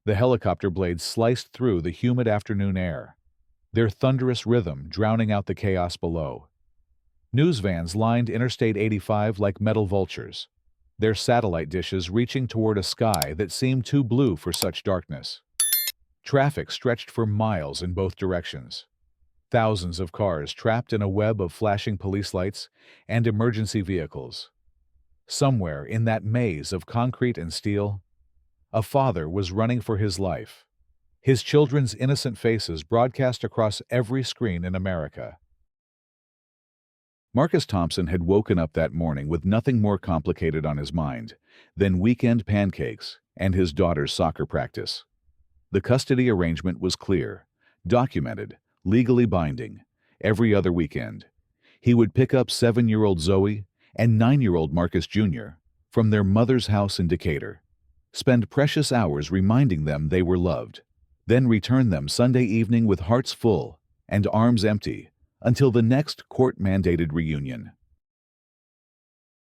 The helicopter blades sliced through the humid afternoon air, their thunderous rhythm drowning out the chaos below. News vans lined Interstate 85 like metal vultures, their satellite dishes reaching toward a sky that seemed too blue for such darkness. Traffic stretched for miles in both directions. Thousands of cars trapped in a web of flashing police lights and emergency vehicles. Somewhere in that maze of concrete and steel, a father was running for his life, his children's innocent faces broadcast across every screen in America. Marcus Thompson had woken up that morning with nothing more complicated on his mind than weekend pancakes and his daughter's soccer practice. The custody arrangement was clear, documented, legally binding. Every other weekend, he would pick up 7-year-old Zoe and 9-year-old Marcus Jr. from their mother's house in Decatur, spend precious hours reminding them they were loved, then return them Sunday evening with hearts full and arms empty until the next court-mandated reunion.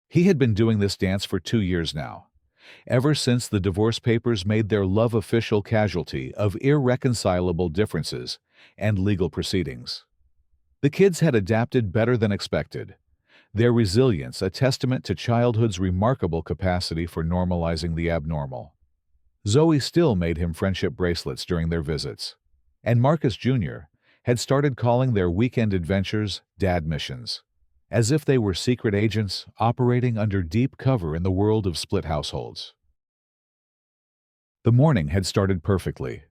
He had been doing this dance for 2 years now, ever since the divorce papers made their love official casualty of irreconcilable differences and legal proceedings. The kids had adapted better than expected, their resilience a testament to childhood's remarkable capacity for normalizing the abnormal. Zoe still made him friendship bracelets during their visits, and Marcus Jr. had started calling their weekend adventures dad missions, as if they were secret agents operating under deep cover in the world of split households. The morning had started perfectly.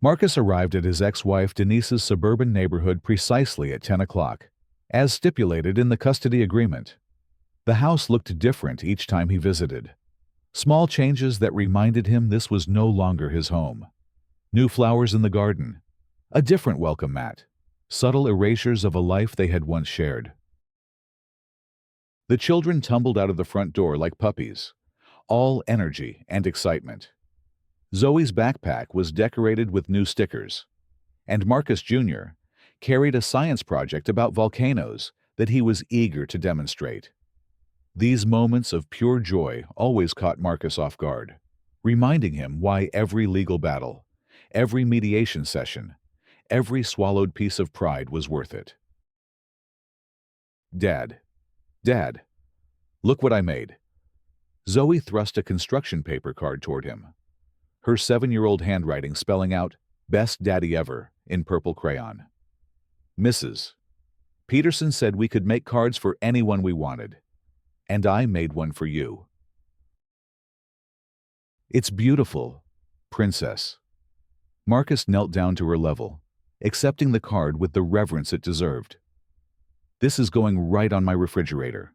Marcus arrived at his ex-wife Denise's suburban neighborhood precisely at 10 o'clock, as stipulated in the custody agreement. The house looked different each time he visited. Small changes that reminded him this was no longer his home. New flowers in the garden, a different welcome mat, subtle erasures of a life they had once shared. The children tumbled out of the front door like puppies, all energy and excitement. Zoe's backpack was decorated with new stickers, and Marcus Jr. carried a science project about volcanoes that he was eager to demonstrate. These moments of pure joy always caught Marcus off guard, reminding him why every legal battle, every mediation session, every swallowed piece of pride was worth it. Dad, look what I made. Zoe thrust a construction paper card toward him, her 7-year-old handwriting spelling out, "Best Daddy Ever," in purple crayon. Mrs. Peterson said we could make cards for anyone we wanted, and I made one for you. It's beautiful, Princess. Marcus knelt down to her level, accepting the card with the reverence it deserved. This is going right on my refrigerator.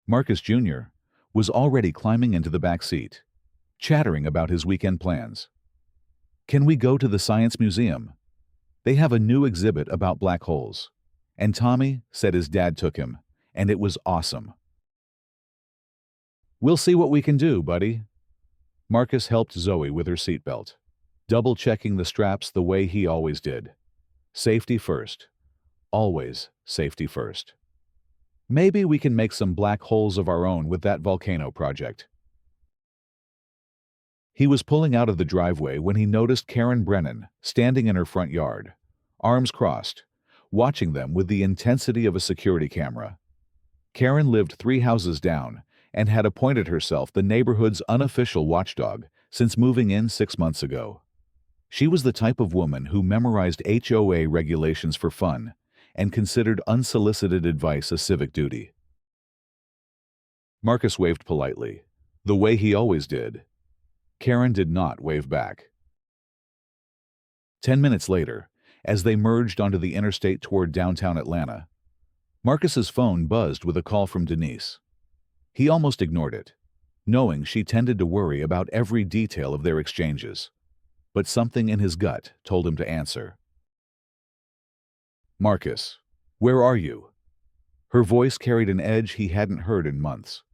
Marcus Jr. was already climbing into the back seat, chattering about his weekend plans. Can we go to the Science Museum? They have a new exhibit about black holes, and Tommy said his dad took him, and it was awesome. We'll see what we can do, buddy. Marcus helped Zoe with her seatbelt, double-checking the straps the way he always did. Safety first. Always safety first. Maybe we can make some black holes of our own with that volcano project. He was pulling out of the driveway when he noticed Karen Brennan standing in her front yard, arms crossed, watching them with the intensity of a security camera. Karen lived 3 houses down and had appointed herself the neighborhood's unofficial watchdog since moving in 6 months ago. She was the type of woman who memorized HOA regulations for fun and considered unsolicited advice a civic duty. Marcus waved politely, the way he always did. Karen did not wave back. 10 minutes later, as they merged onto the interstate toward downtown Atlanta, Marcus's phone buzzed with a call from Denise. He almost ignored it, knowing she tended to worry about every detail of their exchanges, but something in his gut told him to answer. Marcus, where are you? Her voice carried an edge he hadn't heard in months.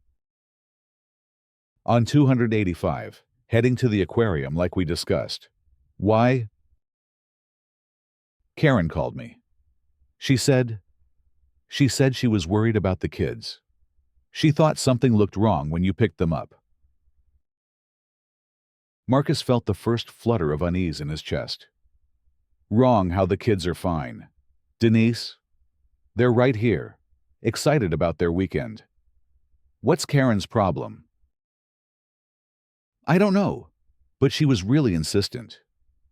On 285, heading to the aquarium like we discussed. Why? Karen called me. She said she was worried about the kids. She thought something looked wrong when you picked them up. Marcus felt the first flutter of unease in his chest. Wrong how the kids are fine. Denise? They're right here, excited about their weekend. What's Karen's problem? I don't know, but she was really insistent.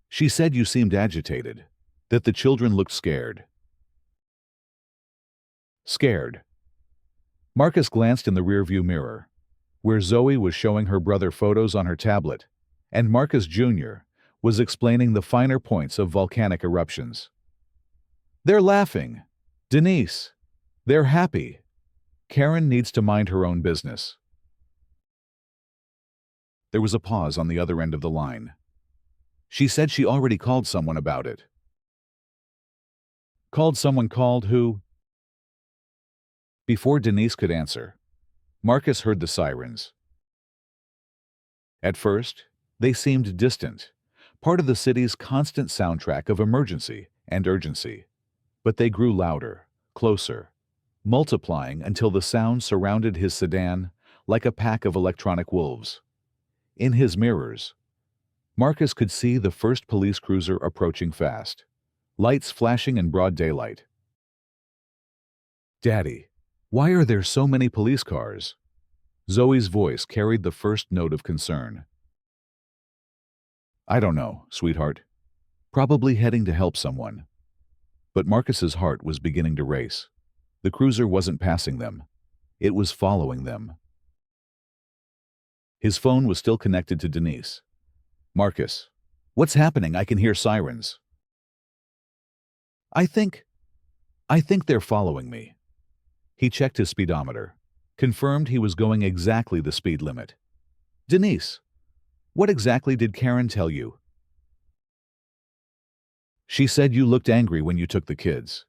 She said you seemed agitated, that the children looked scared. Scared. Marcus glanced in the rearview mirror, where Zoe was showing her brother photos on her tablet, and Marcus Jr. was explaining the finer points of volcanic eruptions. They're laughing. Denise. They're happy. Karen needs to mind her own business. There was a pause on the other end of the line. She said she already called someone about it. Called who? Before Denise could answer, Marcus heard the sirens. At first, they seemed distant, part of the city's constant soundtrack of emergency and urgency. But they grew louder, closer, multiplying until the sound surrounded his sedan like a pack of electronic wolves. In his mirrors, Marcus could see the first police cruiser approaching fast, lights flashing in broad daylight. Daddy, why are there so many police cars? Zoe's voice carried the first note of concern. I don't know, sweetheart. Probably heading to help someone. But Marcus's heart was beginning to race. The cruiser wasn't passing them. It was following them. His phone was still connected to Denise. Marcus, what's happening? I can hear sirens. I think they're following me. He checked his speedometer, confirmed he was going exactly the speed limit. Denise, what exactly did Karen tell you? She said you looked angry when you took the kids.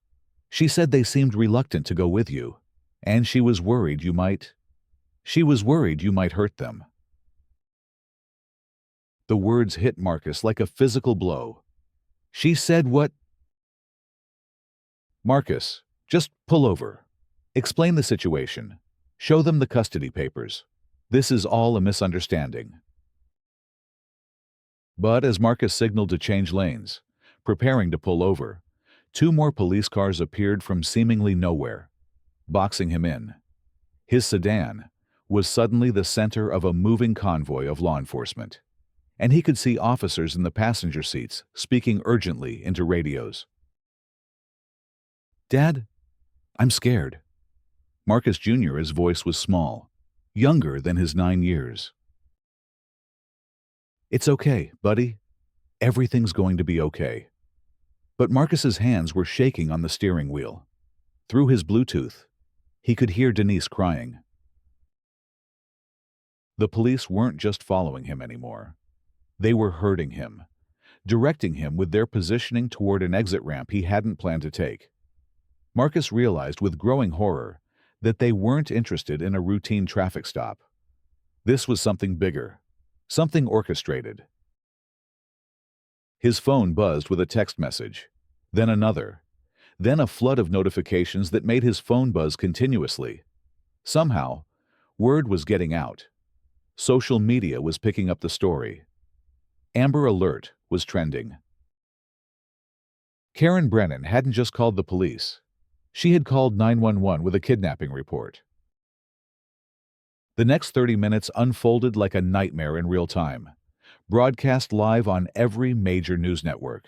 She said they seemed reluctant to go with you, and she was worried you might hurt them. The words hit Marcus like a physical blow. She said what? Marcus, just pull over. Explain the situation. Show them the custody papers. This is all a misunderstanding. But as Marcus signaled to change lanes, preparing to pull over, 2 more police cars appeared from seemingly nowhere, boxing him in. His sedan was suddenly the center of a moving convoy of law enforcement, and he could see officers in the passenger seats speaking urgently into radios. Dad, I'm scared. Marcus Jr.'s voice was small, younger than his 9 years. It's okay, buddy. Everything's going to be okay. But Marcus's hands were shaking on the steering wheel. Through his Bluetooth, he could hear Denise crying. The police weren't just following him anymore. They were herding him, directing him with their positioning toward an exit ramp he hadn't planned to take. Marcus realized with growing horror that they weren't interested in a routine traffic stop. This was something bigger, something orchestrated. His phone buzzed with a text message, then another, then a flood of notifications that made his phone buzz continuously. Somehow, word was getting out. Social media was picking up the story. Amber Alert was trending. Karen Brennan hadn't just called the police. She had called 911 with a kidnapping report. The next 30 minutes unfolded like a nightmare in real time, broadcast live on every major news network.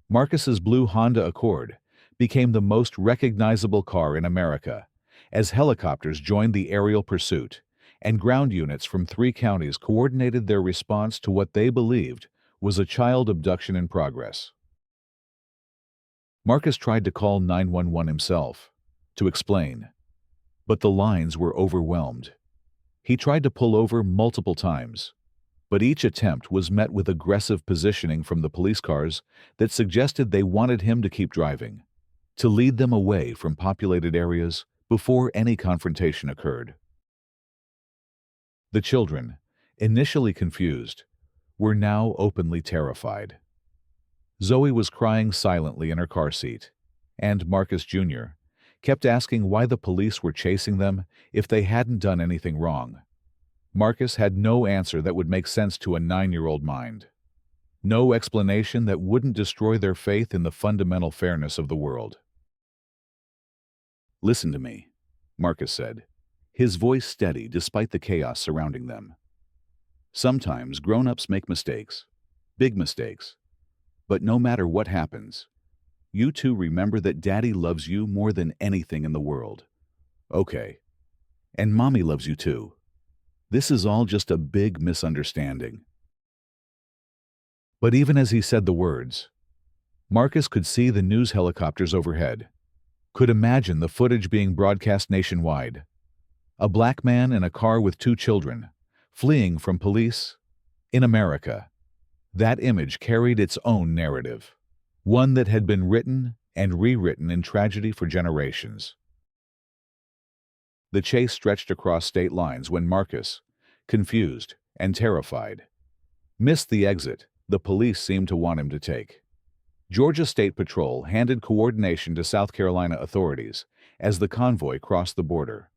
Marcus's blue Honda Accord became the most recognizable car in America as helicopters joined the aerial pursuit, and ground units from 3 counties coordinated their response to what they believed was a child abduction in progress. Marcus tried to call 911 himself, to explain, but the lines were overwhelmed. He tried to pull over multiple times, but each attempt was met with aggressive positioning from the police cars that suggested they wanted him to keep driving, to lead them away from populated areas before any confrontation occurred. The children, initially confused, were now openly terrified. Zoe was crying silently in her car seat, and Marcus Jr. kept asking why the police were chasing them if they hadn't done anything wrong. Marcus had no answer that would make sense to a 9-year-old mind. No explanation that wouldn't destroy their faith in the fundamental fairness of the world. "Listen to me," Marcus said, his voice steady despite the chaos surrounding them. "Sometimes grown-ups make mistakes, big mistakes. But no matter what happens, you two remember that Daddy loves you more than anything in the world. Okay. And Mommy loves you too. This is all just a big misunderstanding." But even as he said the words, Marcus could see the news helicopters overhead, could imagine the footage being broadcast nationwide. A black man in a car with 2 children, fleeing from police in America. That image carried its own narrative, one that had been written and rewritten in tragedy for generations. The chase stretched across state lines when Marcus, confused and terrified, missed the exit the police seemed to want him to take. Georgia State Patrol handed coordination to South Carolina authorities as the convoy crossed the border.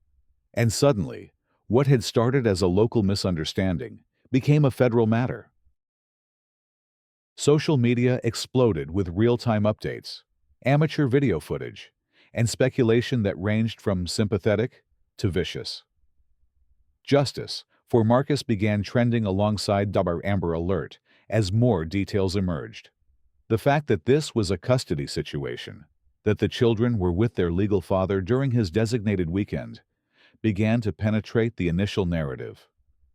And suddenly, what had started as a local misunderstanding became a federal matter. Social media exploded with real-time updates, amateur video footage, and speculation that ranged from sympathetic to vicious. Justice for Marcus began trending alongside the Amber Alert as more details emerged. The fact that this was a custody situation, that the children were with their legal father during his designated weekend, began to penetrate the initial narrative.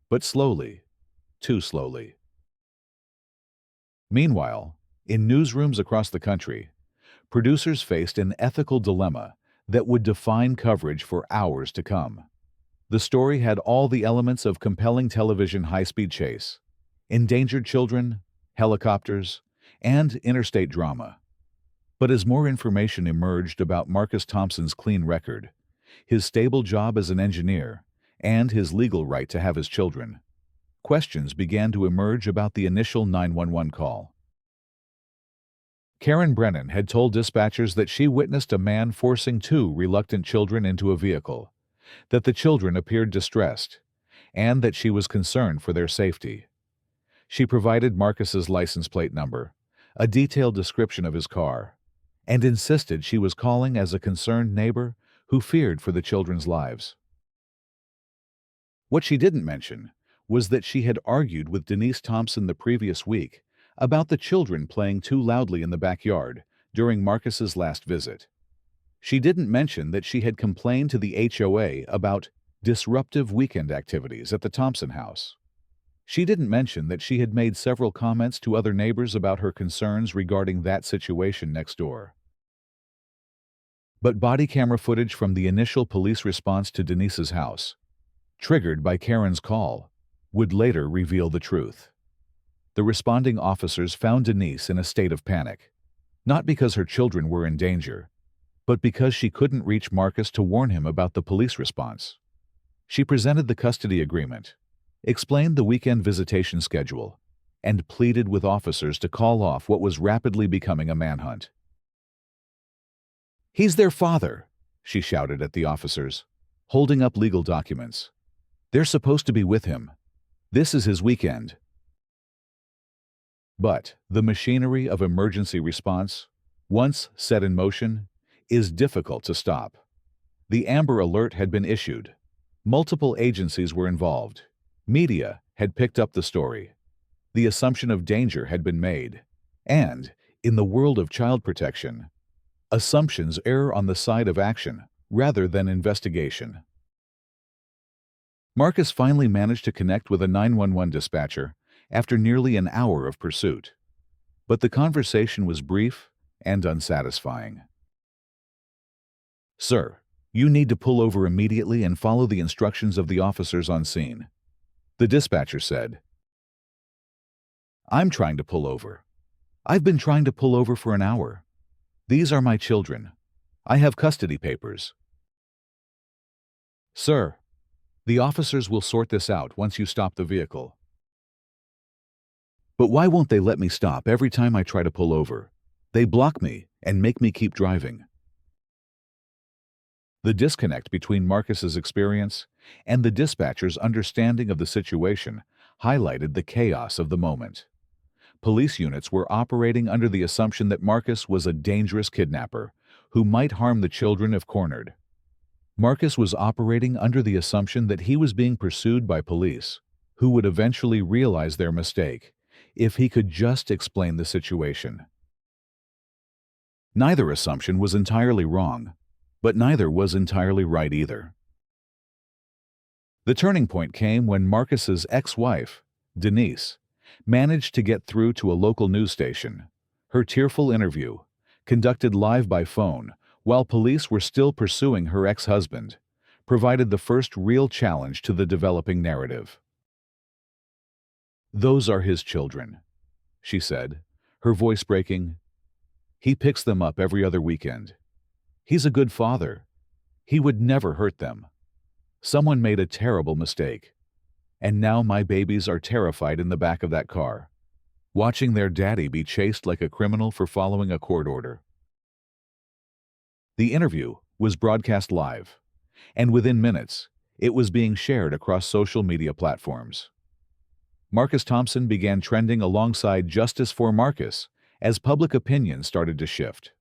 But slowly, too slowly. Meanwhile, in newsrooms across the country, producers faced an ethical dilemma that would define coverage for hours to come. The story had all the elements of compelling television high-speed chase, endangered children, helicopters, and interstate drama. But as more information emerged about Marcus Thompson's clean record, his stable job as an engineer, and his legal right to have his children, questions began to emerge about the initial 911 call. Karen Brennan had told dispatchers that she witnessed a man forcing 2 reluctant children into a vehicle, that the children appeared distressed, and that she was concerned for their safety. She provided Marcus's license plate number, a detailed description of his car, and insisted she was calling as a concerned neighbor who feared for the children's lives. What she didn't mention was that she had argued with Denise Thompson the previous week about the children playing too loudly in the backyard during Marcus's last visit. She didn't mention that she had complained to the HOA about disruptive weekend activities at the Thompson house. She didn't mention that she had made several comments to other neighbors about her concerns regarding that situation next door. But body camera footage from the initial police response to Denise's house, triggered by Karen's call, would later reveal the truth. The responding officers found Denise in a state of panic, not because her children were in danger, but because she couldn't reach Marcus to warn him about the police response. She presented the custody agreement, explained the weekend visitation schedule, and pleaded with officers to call off what was rapidly becoming a manhunt. "He's their father," she shouted at the officers, holding up legal documents. "They're supposed to be with him. This is his weekend." But the machinery of emergency response, once set in motion, is difficult to stop. The Amber Alert had been issued. Multiple agencies were involved. Media had picked up the story. The assumption of danger had been made. And, in the world of child protection, assumptions err on the side of action rather than investigation. Marcus finally managed to connect with a 911 dispatcher after nearly an hour of pursuit. But the conversation was brief and unsatisfying. "Sir, you need to pull over immediately and follow the instructions of the officers on scene," the dispatcher said. "I'm trying to pull over. I've been trying to pull over for an hour. These are my children. I have custody papers." "Sir, the officers will sort this out once you stop the vehicle." "But why won't they let me stop every time I try to pull over? They block me and make me keep driving." The disconnect between Marcus's experience and the dispatcher's understanding of the situation highlighted the chaos of the moment. Police units were operating under the assumption that Marcus was a dangerous kidnapper who might harm the children if cornered. Marcus was operating under the assumption that he was being pursued by police, who would eventually realize their mistake if he could just explain the situation. Neither assumption was entirely wrong, but neither was entirely right either. The turning point came when Marcus's ex-wife, Denise, managed to get through to a local news station. Her tearful interview, conducted live by phone while police were still pursuing her ex-husband, provided the first real challenge to the developing narrative. "Those are his children," she said, her voice breaking. "He picks them up every other weekend. He's a good father. He would never hurt them. Someone made a terrible mistake. And now my babies are terrified in the back of that car, watching their daddy be chased like a criminal for following a court order." The interview was broadcast live, and within minutes, it was being shared across social media platforms. Marcus Thompson began trending alongside Justice for Marcus as public opinion started to shift.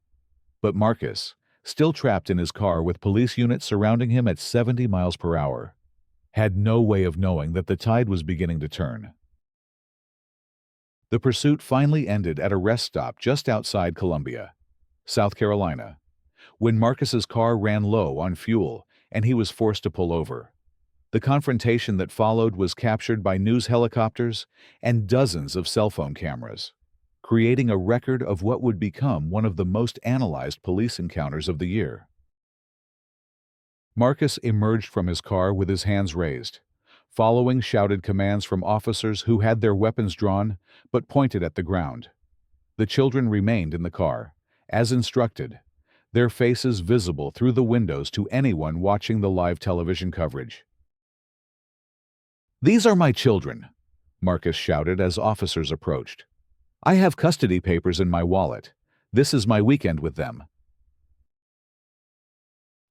But Marcus, still trapped in his car with police units surrounding him at 70 miles per hour, had no way of knowing that the tide was beginning to turn. The pursuit finally ended at a rest stop just outside Columbia, South Carolina, when Marcus's car ran low on fuel and he was forced to pull over. The confrontation that followed was captured by news helicopters and dozens of cell phone cameras, creating a record of what would become one of the most analyzed police encounters of the year. Marcus emerged from his car with his hands raised, following shouted commands from officers who had their weapons drawn but pointed at the ground. The children remained in the car, as instructed, their faces visible through the windows to anyone watching the live television coverage. "These are my children," Marcus shouted as officers approached. "I have custody papers in my wallet. This is my weekend with them."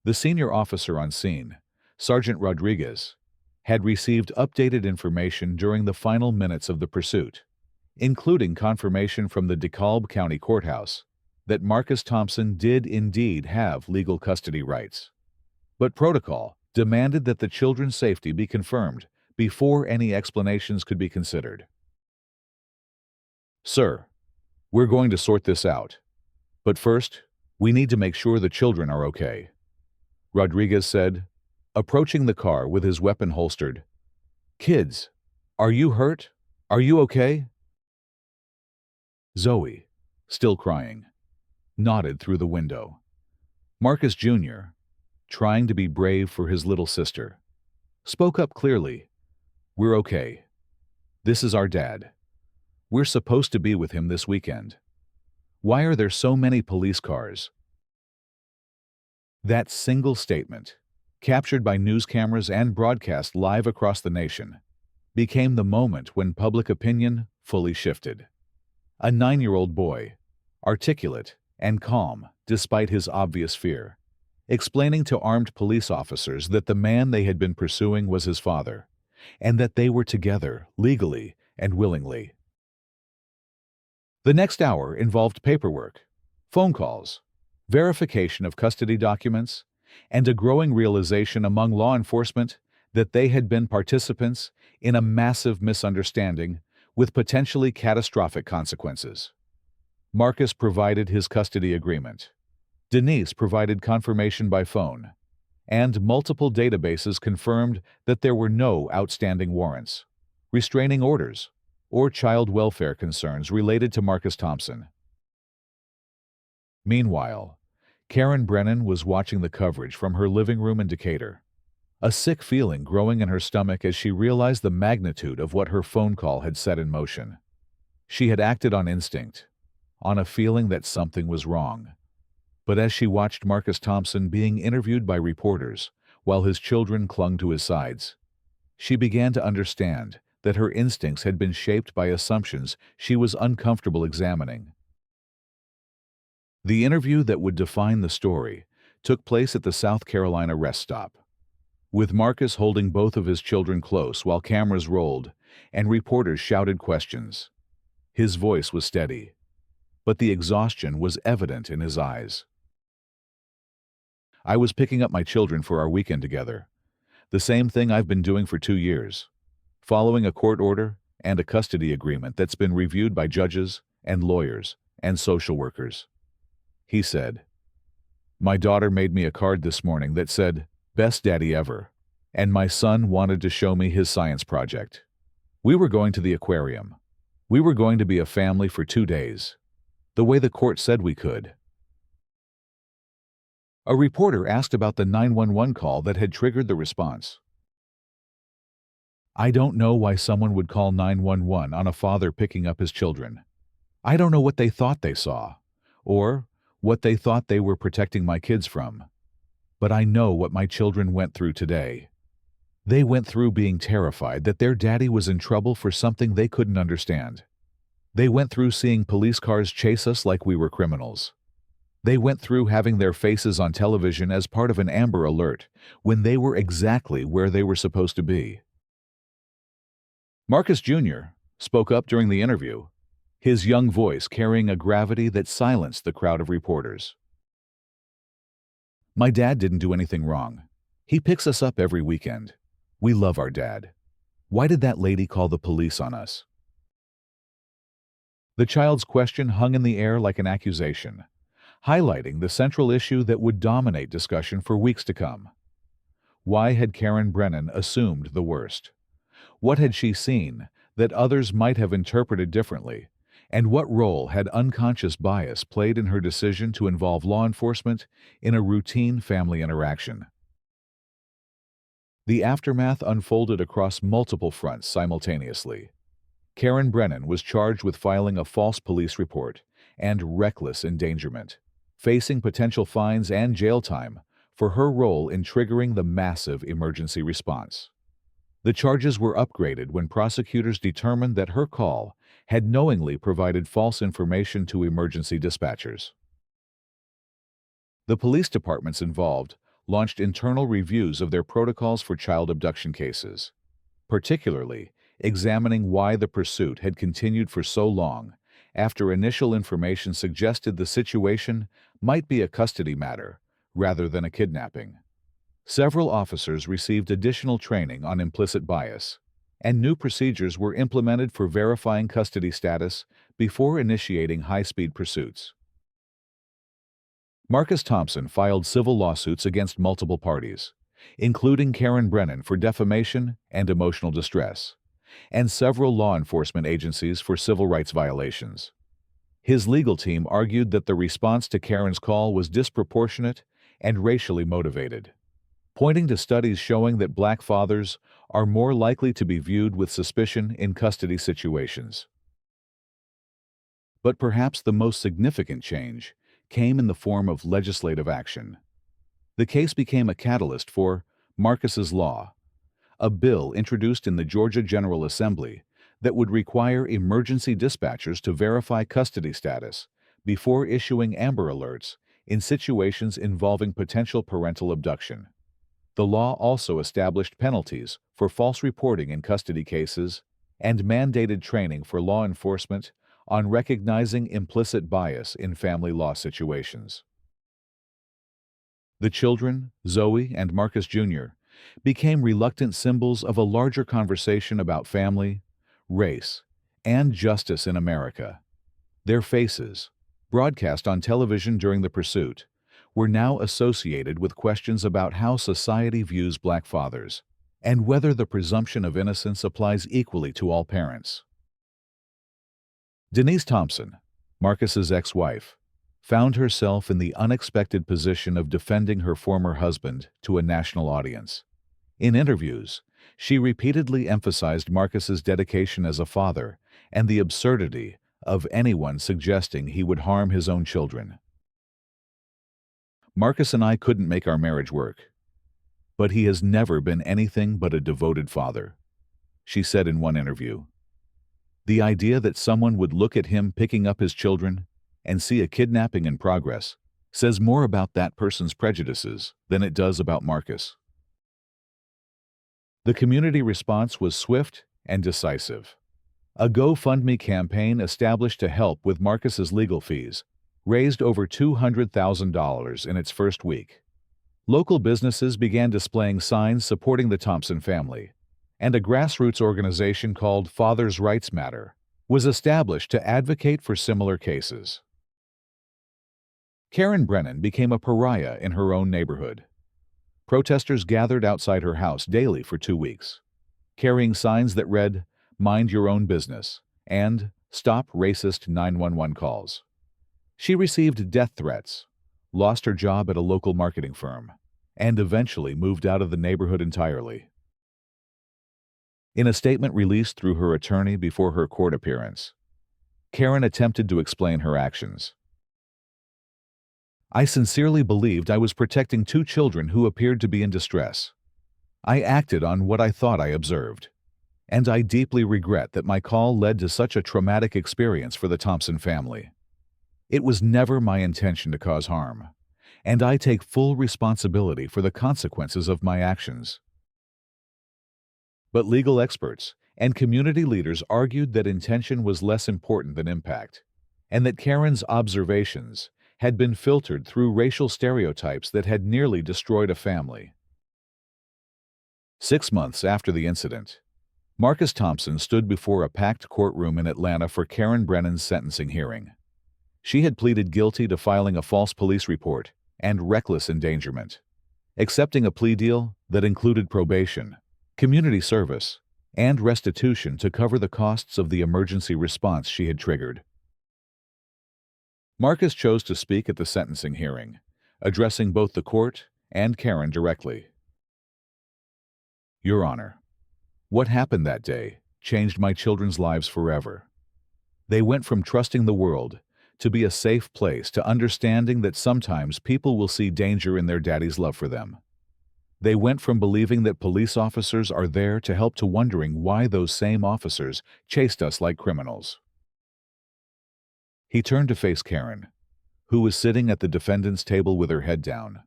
The senior officer on scene, Sergeant Rodriguez, had received updated information during the final minutes of the pursuit, including confirmation from the DeKalb County Courthouse that Marcus Thompson did indeed have legal custody rights. But protocol demanded that the children's safety be confirmed before any explanations could be considered. "Sir, we're going to sort this out. But first, we need to make sure the children are okay," Rodriguez said, approaching the car with his weapon holstered. "Kids, are you hurt? Are you okay?" Zoe, still crying, nodded through the window. Marcus Jr., trying to be brave for his little sister, spoke up clearly. "We're okay. This is our dad. We're supposed to be with him this weekend. Why are there so many police cars?" That single statement, captured by news cameras and broadcast live across the nation, became the moment when public opinion fully shifted. A 9-year-old boy, articulate and calm despite his obvious fear, explaining to armed police officers that the man they had been pursuing was his father, and that they were together legally and willingly. The next hour involved paperwork, phone calls, verification of custody documents, and a growing realization among law enforcement that they had been participants in a massive misunderstanding with potentially catastrophic consequences. Marcus provided his custody agreement. Denise provided confirmation by phone, and multiple databases confirmed that there were no outstanding warrants, restraining orders, or child welfare concerns related to Marcus Thompson. Meanwhile, Karen Brennan was watching the coverage from her living room in Decatur, a sick feeling growing in her stomach as she realized the magnitude of what her phone call had set in motion. She had acted on instinct, on a feeling that something was wrong. But as she watched Marcus Thompson being interviewed by reporters while his children clung to his sides, she began to understand that her instincts had been shaped by assumptions she was uncomfortable examining. The interview that would define the story took place at the South Carolina rest stop. with Marcus holding both of his children close while cameras rolled and reporters shouted questions. His voice was steady, but the exhaustion was evident in his eyes. I was picking up my children for our weekend together. The same thing I've been doing for 2 years, following a court order and a custody agreement that's been reviewed by judges and lawyers and social workers. He said, "My daughter made me a card this morning that said, 'Best Daddy Ever,' and my son wanted to show me his science project. We were going to the aquarium. We were going to be a family for 2 days, the way the court said we could." A reporter asked about the 911 call that had triggered the response. "I don't know why someone would call 911 on a father picking up his children. I don't know what they thought they saw, or what they thought they were protecting my kids from. But I know what my children went through today. They went through being terrified that their daddy was in trouble for something they couldn't understand. They went through seeing police cars chase us like we were criminals. They went through having their faces on television as part of an Amber Alert when they were exactly where they were supposed to be." Marcus Jr. spoke up during the interview, his young voice carrying a gravity that silenced the crowd of reporters. "My dad didn't do anything wrong. He picks us up every weekend. We love our dad. Why did that lady call the police on us?" The child's question hung in the air like an accusation, highlighting the central issue that would dominate discussion for weeks to come. Why had Karen Brennan assumed the worst? What had she seen that others might have interpreted differently? And what role had unconscious bias played in her decision to involve law enforcement in a routine family interaction? The aftermath unfolded across multiple fronts simultaneously. Karen Brennan was charged with filing a false police report and reckless endangerment, facing potential fines and jail time for her role in triggering the massive emergency response. The charges were upgraded when prosecutors determined that her call had knowingly provided false information to emergency dispatchers. The police departments involved launched internal reviews of their protocols for child abduction cases, particularly examining why the pursuit had continued for so long after initial information suggested the situation might be a custody matter rather than a kidnapping. Several officers received additional training on implicit bias, and new procedures were implemented for verifying custody status before initiating high-speed pursuits. Marcus Thompson filed civil lawsuits against multiple parties, including Karen Brennan for defamation and emotional distress, and several law enforcement agencies for civil rights violations. His legal team argued that the response to Karen's call was disproportionate and racially motivated, pointing to studies showing that Black fathers are more likely to be viewed with suspicion in custody situations. But perhaps the most significant change came in the form of legislative action. The case became a catalyst for Marcus's Law, a bill introduced in the Georgia General Assembly that would require emergency dispatchers to verify custody status before issuing Amber Alerts in situations involving potential parental abduction. The law also established penalties for false reporting in custody cases and mandated training for law enforcement on recognizing implicit bias in family law situations. The children, Zoe and Marcus Jr., became reluctant symbols of a larger conversation about family, race, and justice in America. Their faces, broadcast on television during the pursuit, were now associated with questions about how society views Black fathers and whether the presumption of innocence applies equally to all parents. Denise Thompson, Marcus's ex-wife, found herself in the unexpected position of defending her former husband to a national audience. In interviews, she repeatedly emphasized Marcus's dedication as a father and the absurdity of anyone suggesting he would harm his own children. "Marcus and I couldn't make our marriage work, but he has never been anything but a devoted father," she said in one interview. The idea that someone would look at him picking up his children and see a kidnapping in progress says more about that person's prejudices than it does about Marcus. The community response was swift and decisive. A GoFundMe campaign established to help with Marcus's legal fees raised over $200,000 in its first week. Local businesses began displaying signs supporting the Thompson family, and a grassroots organization called Fathers' Rights Matter was established to advocate for similar cases. Karen Brennan became a pariah in her own neighborhood. Protesters gathered outside her house daily for 2 weeks, carrying signs that read, "Mind your own business," and "Stop racist 911 calls." She received death threats, lost her job at a local marketing firm, and eventually moved out of the neighborhood entirely. In a statement released through her attorney before her court appearance, Karen attempted to explain her actions. "I sincerely believed I was protecting 2 children who appeared to be in distress. I acted on what I thought I observed, and I deeply regret that my call led to such a traumatic experience for the Thompson family. It was never my intention to cause harm, and I take full responsibility for the consequences of my actions." But legal experts and community leaders argued that intention was less important than impact, and that Karen's observations had been filtered through racial stereotypes that had nearly destroyed a family. 6 months after the incident, Marcus Thompson stood before a packed courtroom in Atlanta for Karen Brennan's sentencing hearing. She had pleaded guilty to filing a false police report and reckless endangerment, accepting a plea deal that included probation, community service, and restitution to cover the costs of the emergency response she had triggered. Marcus chose to speak at the sentencing hearing, addressing both the court and Karen directly. "Your Honor, what happened that day changed my children's lives forever. They went from trusting the world to be a safe place to understanding that sometimes people will see danger in their daddy's love for them. They went from believing that police officers are there to help to wondering why those same officers chased us like criminals." He turned to face Karen, who was sitting at the defendant's table with her head down.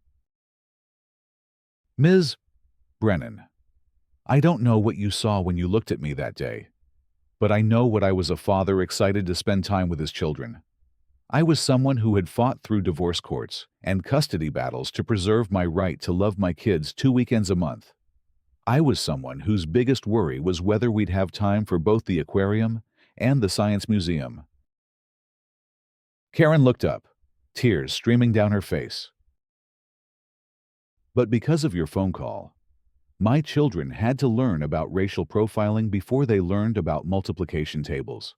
"Ms. Brennan, I don't know what you saw when you looked at me that day, but I know what I was: a father excited to spend time with his children. I was someone who had fought through divorce courts and custody battles to preserve my right to love my kids 2 weekends a month. I was someone whose biggest worry was whether we'd have time for both the aquarium and the science museum." Karen looked up, tears streaming down her face. "But because of your phone call, my children had to learn about racial profiling before they learned about multiplication tables.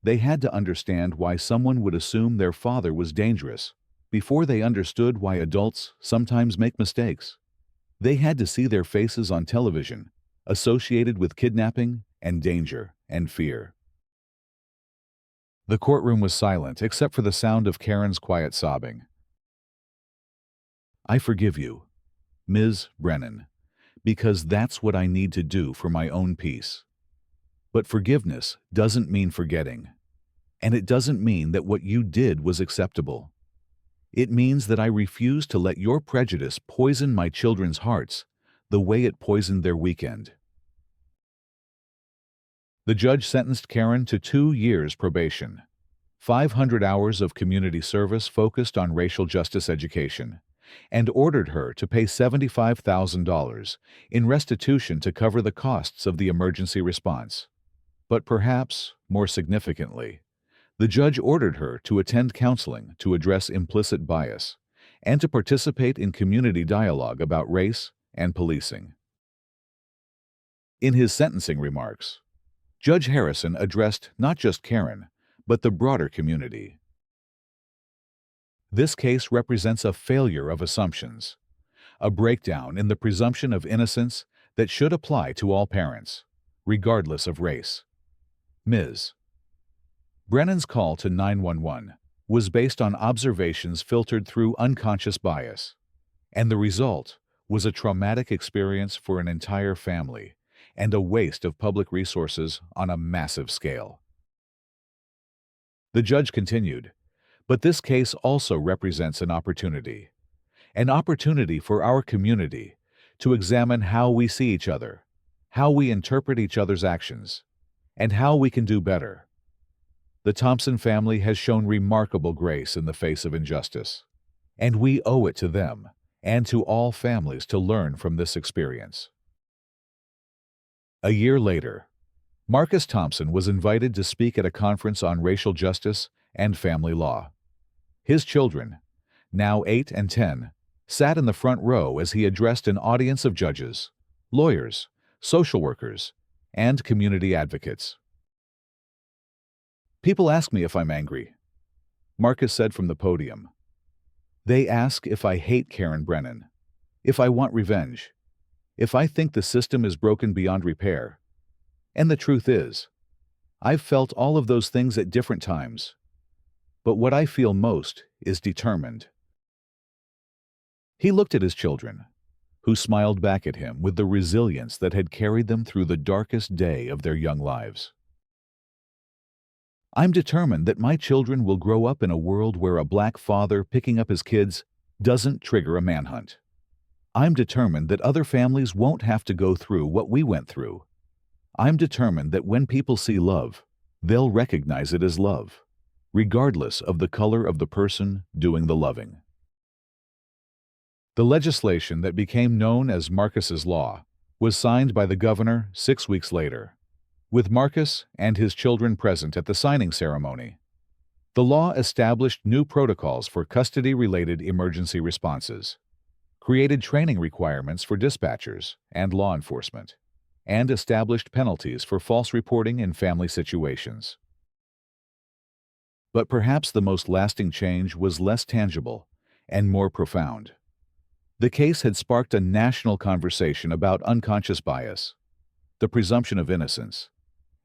They had to understand why someone would assume their father was dangerous before they understood why adults sometimes make mistakes. They had to see their faces on television associated with kidnapping and danger and fear." The courtroom was silent except for the sound of Karen's quiet sobbing. "I forgive you, Ms. Brennan, because that's what I need to do for my own peace. But forgiveness doesn't mean forgetting, and it doesn't mean that what you did was acceptable. It means that I refuse to let your prejudice poison my children's hearts the way it poisoned their weekend." The judge sentenced Karen to 2 years probation, 500 hours of community service focused on racial justice education, and ordered her to pay $75,000 in restitution to cover the costs of the emergency response. But perhaps, more significantly, the judge ordered her to attend counseling to address implicit bias and to participate in community dialogue about race and policing. In his sentencing remarks, Judge Harrison addressed not just Karen, but the broader community. "This case represents a failure of assumptions, a breakdown in the presumption of innocence that should apply to all parents, regardless of race. Ms. Brennan's call to 911 was based on observations filtered through unconscious bias, and the result was a traumatic experience for an entire family and a waste of public resources on a massive scale." The judge continued, "But this case also represents an opportunity for our community to examine how we see each other, how we interpret each other's actions, and how we can do better. The Thompson family has shown remarkable grace in the face of injustice, and we owe it to them and to all families to learn from this experience. A year later, Marcus Thompson was invited to speak at a conference on racial justice and family law. His children, now 8 and 10, sat in the front row as he addressed an audience of judges, lawyers, social workers, and community advocates. "People ask me if I'm angry," Marcus said from the podium. "They ask if I hate Karen Brennan, if I want revenge, if I think the system is broken beyond repair. And the truth is, I've felt all of those things at different times. But what I feel most is determined." He looked at his children, who smiled back at him with the resilience that had carried them through the darkest day of their young lives. "I'm determined that my children will grow up in a world where a black father picking up his kids doesn't trigger a manhunt. I'm determined that other families won't have to go through what we went through. I'm determined that when people see love, they'll recognize it as love, regardless of the color of the person doing the loving." The legislation that became known as Marcus's Law was signed by the governor 6 weeks later, with Marcus and his children present at the signing ceremony. The law established new protocols for custody-related emergency responses, created training requirements for dispatchers and law enforcement, and established penalties for false reporting in family situations. But perhaps the most lasting change was less tangible and more profound. The case had sparked a national conversation about unconscious bias, the presumption of innocence,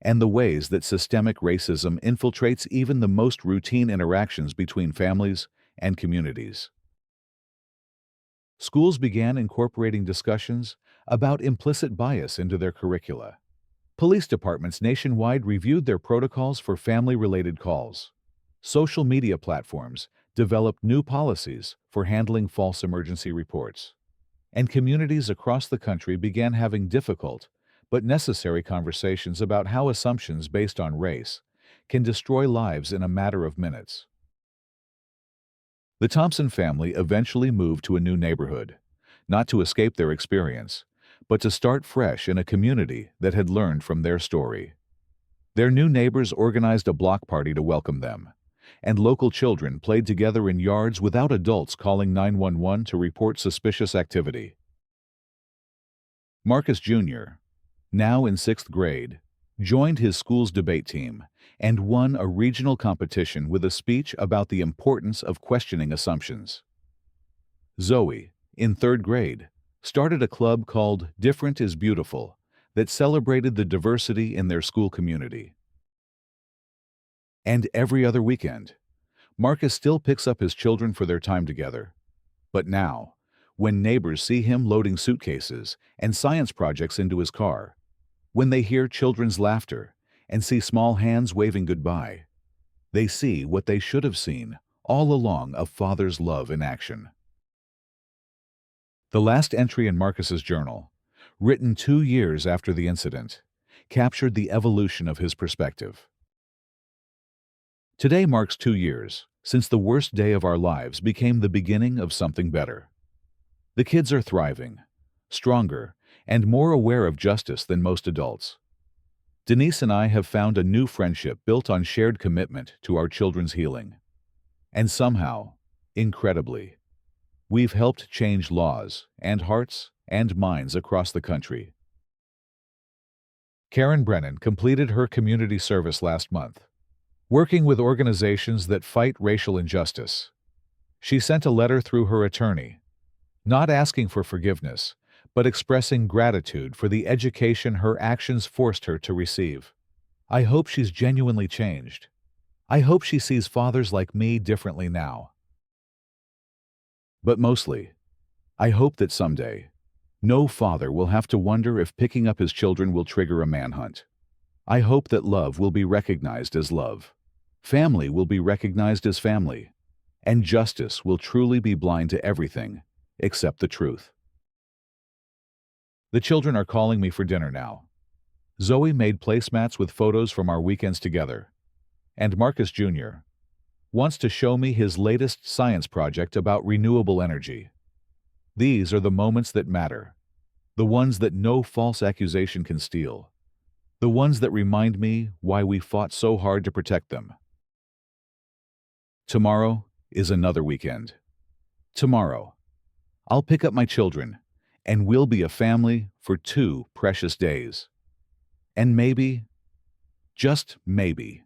and the ways that systemic racism infiltrates even the most routine interactions between families and communities. Schools began incorporating discussions about implicit bias into their curricula. Police departments nationwide reviewed their protocols for family-related calls. Social media platforms developed new policies for handling false emergency reports. And communities across the country began having difficult but necessary conversations about how assumptions based on race can destroy lives in a matter of minutes. The Thompson family eventually moved to a new neighborhood, not to escape their experience, but to start fresh in a community that had learned from their story. Their new neighbors organized a block party to welcome them, and local children played together in yards without adults calling 911 to report suspicious activity. Marcus Jr., now in 6th grade, joined his school's debate team and won a regional competition with a speech about the importance of questioning assumptions. Zoe, in 3rd grade, started a club called Different is Beautiful that celebrated the diversity in their school community. And every other weekend, Marcus still picks up his children for their time together. But now, when neighbors see him loading suitcases and science projects into his car, when they hear children's laughter and see small hands waving goodbye, they see what they should have seen all along: a father's love in action. The last entry in Marcus's journal, written 2 years after the incident, captured the evolution of his perspective. Today marks 2 years since the worst day of our lives became the beginning of something better. The kids are thriving, stronger, and more aware of justice than most adults. Denise and I have found a new friendship built on shared commitment to our children's healing. And somehow, incredibly, we've helped change laws and hearts and minds across the country. Karen Brennan completed her community service last month, working with organizations that fight racial injustice. She sent a letter through her attorney, not asking for forgiveness, but expressing gratitude for the education her actions forced her to receive. "I hope she's genuinely changed. I hope she sees fathers like me differently now. But mostly, I hope that someday, no father will have to wonder if picking up his children will trigger a manhunt. I hope that love will be recognized as love, family will be recognized as family, and justice will truly be blind to everything except the truth." The children are calling me for dinner now. Zoe made placemats with photos from our weekends together. And Marcus Jr. wants to show me his latest science project about renewable energy. These are the moments that matter, the ones that no false accusation can steal, the ones that remind me why we fought so hard to protect them. Tomorrow is another weekend. Tomorrow, I'll pick up my children, and we'll be a family for 2 precious days. And maybe, just maybe,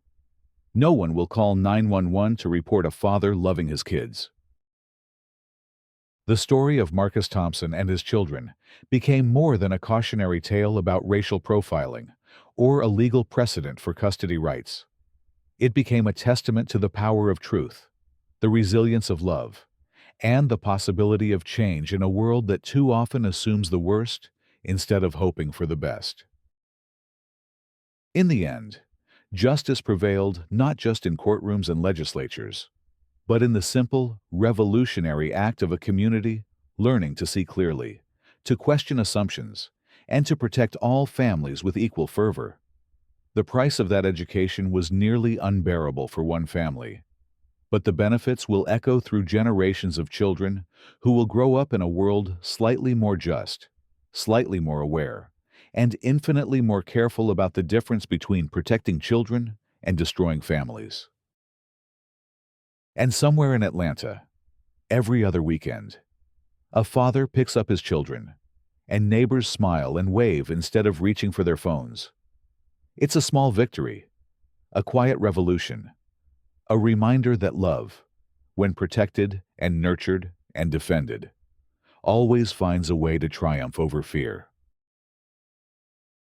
no one will call 911 to report a father loving his kids. The story of Marcus Thompson and his children became more than a cautionary tale about racial profiling or a legal precedent for custody rights. It became a testament to the power of truth, the resilience of love, and the possibility of change in a world that too often assumes the worst instead of hoping for the best. In the end, justice prevailed not just in courtrooms and legislatures, but in the simple, revolutionary act of a community learning to see clearly, to question assumptions, and to protect all families with equal fervor. The price of that education was nearly unbearable for one family, but the benefits will echo through generations of children who will grow up in a world slightly more just, slightly more aware, and infinitely more careful about the difference between protecting children and destroying families. And somewhere in Atlanta, every other weekend, a father picks up his children, and neighbors smile and wave instead of reaching for their phones. It's a small victory, a quiet revolution, a reminder that love, when protected and nurtured and defended, always finds a way to triumph over fear.